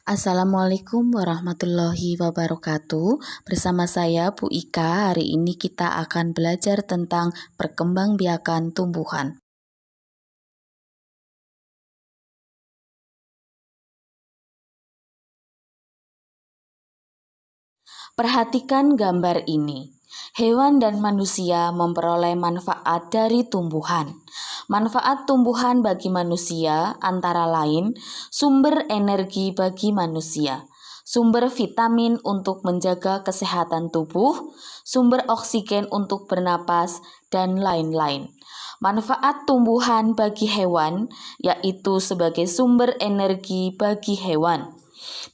Assalamualaikum warahmatullahi wabarakatuh. Bersama saya Bu Ika, hari ini kita akan belajar tentang perkembangbiakan tumbuhan. Perhatikan gambar ini. Hewan dan manusia memperoleh manfaat dari tumbuhan. Manfaat tumbuhan bagi manusia antara lain sumber energi bagi manusia, sumber vitamin untuk menjaga kesehatan tubuh, sumber oksigen untuk bernapas, dan lain-lain. Manfaat tumbuhan bagi hewan yaitu sebagai sumber energi bagi hewan.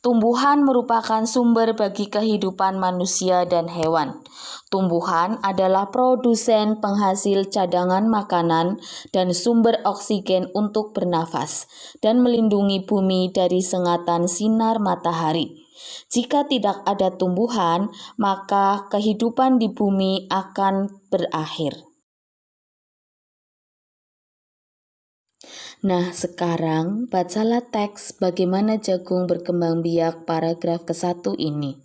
Tumbuhan merupakan sumber bagi kehidupan manusia dan hewan. Tumbuhan adalah produsen penghasil cadangan makanan dan sumber oksigen untuk bernafas dan melindungi bumi dari sengatan sinar matahari. Jika tidak ada tumbuhan, maka kehidupan di bumi akan berakhir. Nah, sekarang bacalah teks bagaimana jagung berkembang biak paragraf ke-1 ini.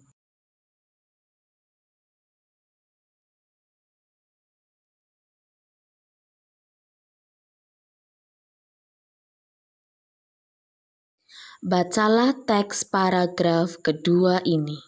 Bacalah teks paragraf kedua ini.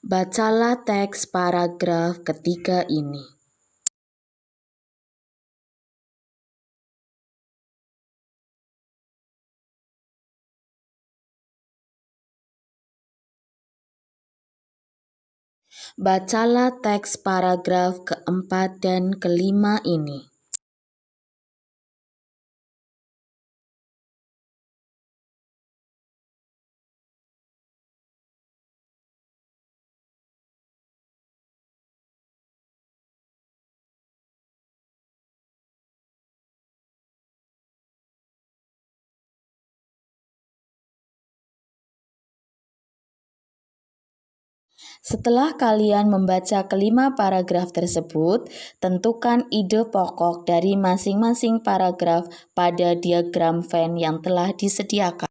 Bacalah teks paragraf ketiga ini. Bacalah teks paragraf keempat dan kelima ini. Setelah kalian membaca kelima paragraf tersebut, tentukan ide pokok dari masing-masing paragraf pada diagram Venn yang telah disediakan.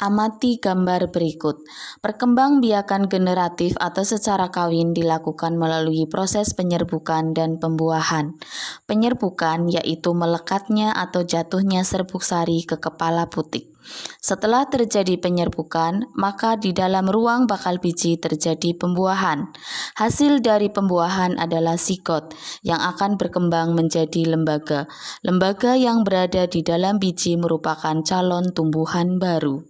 Amati gambar berikut. Perkembangbiakan generatif atau secara kawin dilakukan melalui proses penyerbukan dan pembuahan. Penyerbukan yaitu melekatnya atau jatuhnya serbuk sari ke kepala putik. Setelah terjadi penyerbukan, maka di dalam ruang bakal biji terjadi pembuahan. Hasil dari pembuahan adalah sigot yang akan berkembang menjadi lembaga. Lembaga yang berada di dalam biji merupakan calon tumbuhan baru.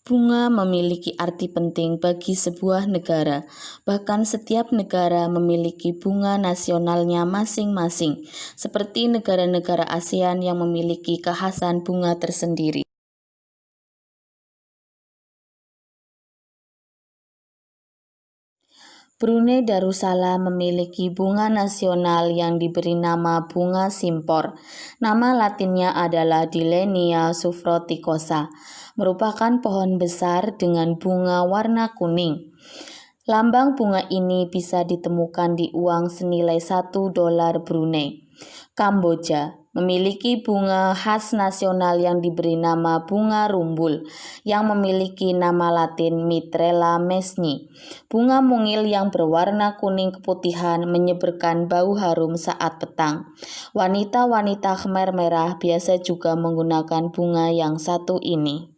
Bunga memiliki arti penting bagi sebuah negara. Bahkan setiap negara memiliki bunga nasionalnya masing-masing, seperti negara-negara ASEAN yang memiliki kekhasan bunga tersendiri. Brunei Darussalam memiliki bunga nasional yang diberi nama bunga simpor. Nama latinnya adalah Dillenia sufroticosa, merupakan pohon besar dengan bunga warna kuning. Lambang bunga ini bisa ditemukan di uang senilai $1 Brunei. Kamboja memiliki bunga khas nasional yang diberi nama bunga rumbul, yang memiliki nama latin Mitrella mesni. Bunga mungil yang berwarna kuning keputihan menyebarkan bau harum saat petang. Wanita-wanita Khmer merah biasa juga menggunakan bunga yang satu ini.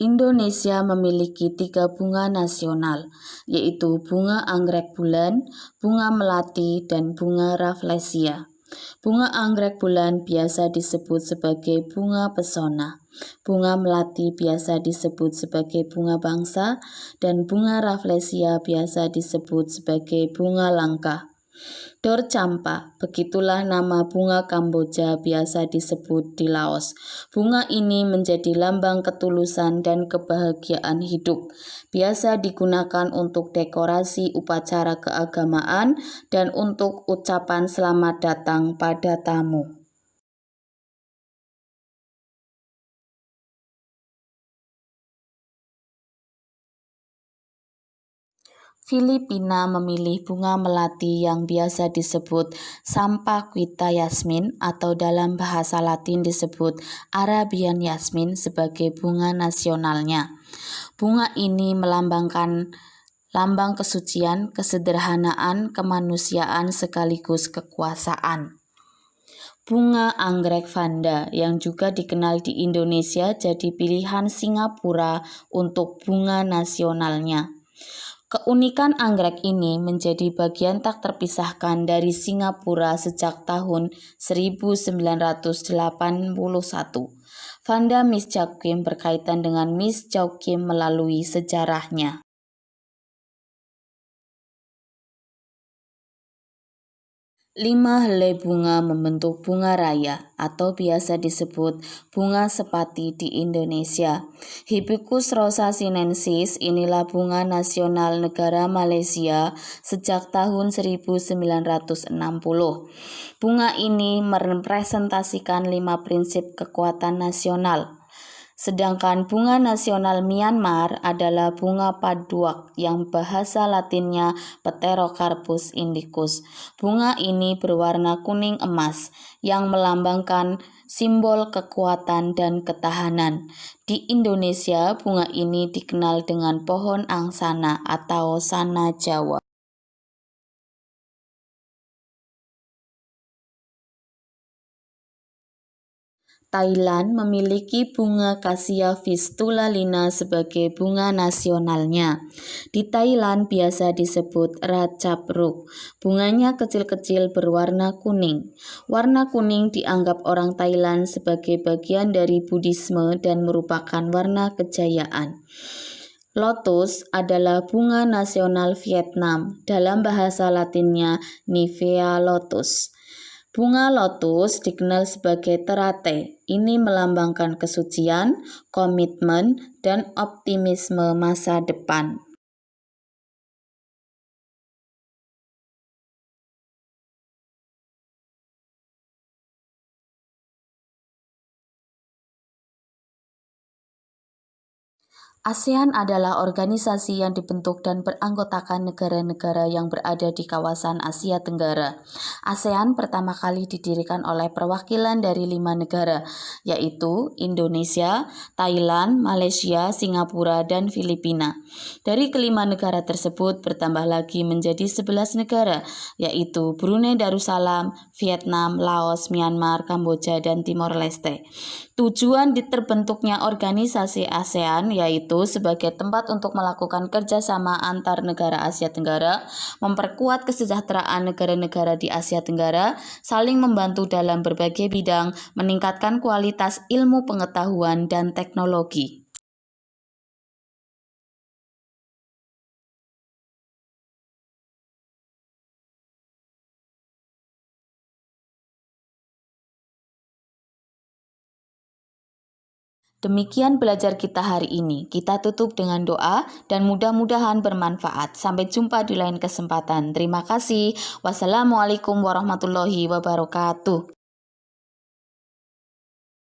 Indonesia memiliki 3 bunga nasional, yaitu bunga anggrek bulan, bunga melati, dan bunga rafflesia. Bunga anggrek bulan biasa disebut sebagai bunga pesona. Bunga melati biasa disebut sebagai bunga bangsa, dan bunga rafflesia biasa disebut sebagai bunga langka. Dor campa, begitulah nama bunga Kamboja biasa disebut di Laos. Bunga ini menjadi lambang ketulusan dan kebahagiaan hidup. Biasa digunakan untuk dekorasi upacara keagamaan dan untuk ucapan selamat datang pada tamu. Filipina memilih bunga melati yang biasa disebut Sampaquita Yasmin atau dalam bahasa Latin disebut Arabian Yasmin sebagai bunga nasionalnya. Bunga ini melambangkan lambang kesucian, kesederhanaan, kemanusiaan sekaligus kekuasaan. Bunga anggrek vanda yang juga dikenal di Indonesia jadi pilihan Singapura untuk bunga nasionalnya. Keunikan anggrek ini menjadi bagian tak terpisahkan dari Singapura sejak tahun 1981. Vanda Miss Joaquim berkaitan dengan Miss Joaquim melalui sejarahnya. 5 helai bunga membentuk bunga raya atau biasa disebut bunga sepati di Indonesia. Hibiscus rosa sinensis inilah bunga nasional negara Malaysia sejak tahun 1960. Bunga ini merepresentasikan 5 prinsip kekuatan nasional. Sedangkan bunga nasional Myanmar adalah bunga paduak yang bahasa Latinnya Pterocarpus indicus. Bunga ini berwarna kuning emas yang melambangkan simbol kekuatan dan ketahanan. Di Indonesia, bunga ini dikenal dengan pohon angsana atau sana Jawa. Thailand memiliki bunga Cassia Fistula-Lina sebagai bunga nasionalnya. Di Thailand biasa disebut Ratchapruk. Bunganya kecil-kecil berwarna kuning. Warna kuning dianggap orang Thailand sebagai bagian dari Buddhisme dan merupakan warna kejayaan. Lotus adalah bunga nasional Vietnam, dalam bahasa Latinnya Nivea lotus. Bunga lotus dikenal sebagai terate. Ini melambangkan kesucian, komitmen, dan optimisme masa depan. ASEAN adalah organisasi yang dibentuk dan beranggotakan negara-negara yang berada di kawasan Asia Tenggara. ASEAN pertama kali didirikan oleh perwakilan dari 5 negara, yaitu Indonesia, Thailand, Malaysia, Singapura, dan Filipina. Dari kelima negara tersebut bertambah lagi menjadi 11 negara, yaitu Brunei Darussalam, Vietnam, Laos, Myanmar, Kamboja, dan Timor Leste. Tujuan terbentuknya organisasi ASEAN yaitu sebagai tempat untuk melakukan kerjasama antar negara Asia Tenggara, memperkuat kesejahteraan negara-negara di Asia Tenggara, saling membantu dalam berbagai bidang, meningkatkan kualitas ilmu pengetahuan dan teknologi. Demikian belajar kita hari ini. Kita tutup dengan doa dan mudah-mudahan bermanfaat. Sampai jumpa di lain kesempatan. Terima kasih. Wassalamualaikum warahmatullahi wabarakatuh.